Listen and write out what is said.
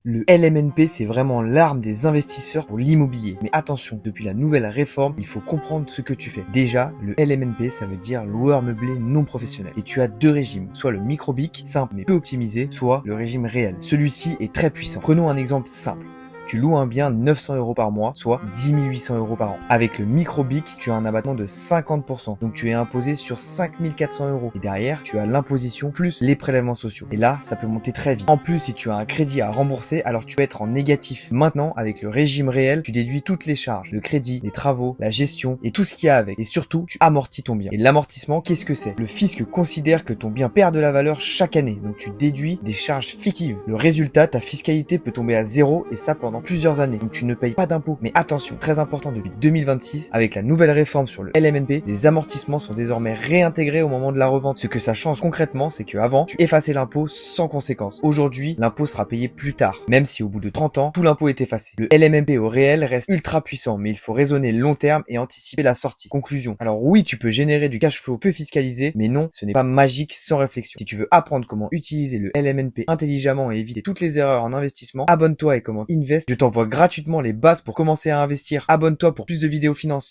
Le LMNP, c'est vraiment l'arme des investisseurs pour l'immobilier. Mais attention, depuis la nouvelle réforme, il faut comprendre ce que tu fais. Déjà, le LMNP, ça veut dire loueur meublé non professionnel. Et tu as deux régimes, soit le micro-BIC, simple mais peu optimisé, soit le régime réel. Celui-ci est très puissant. Prenons un exemple simple. Tu loues un bien 900 euros par mois, soit 10 800 euros par an. Avec le micro-BIC, tu as un abattement de 50%. Donc tu es imposé sur 5 400 euros. Et derrière, tu as l'imposition plus les prélèvements sociaux. Et là, ça peut monter très vite. En plus, si tu as un crédit à rembourser, alors tu peux être en négatif. Maintenant, avec le régime réel, tu déduis toutes les charges, le crédit, les travaux, la gestion et tout ce qu'il y a avec. Et surtout, tu amortis ton bien. Et l'amortissement, qu'est-ce que c'est? Le fisc considère que ton bien perd de la valeur chaque année. Donc tu déduis des charges fictives. Le résultat, ta fiscalité peut tomber à zéro et ça pendant plusieurs années. Donc tu ne payes pas d'impôts. Mais attention, très important depuis 2026, avec la nouvelle réforme sur le LMNP, les amortissements sont désormais réintégrés au moment de la revente. Ce que ça change concrètement, c'est qu'avant, tu effaçais l'impôt sans conséquence. Aujourd'hui, l'impôt sera payé plus tard, même si au bout de 30 ans, tout l'impôt est effacé. Le LMNP au réel reste ultra puissant, mais il faut raisonner long terme et anticiper la sortie. Conclusion. Alors oui, tu peux générer du cash flow peu fiscalisé, mais non, ce n'est pas magique sans réflexion. Si tu veux apprendre comment utiliser le LMNP intelligemment et éviter toutes les erreurs en investissement, abonne-toi et commente Invest. Je t'envoie gratuitement les bases pour commencer à investir. Abonne-toi pour plus de vidéos finance.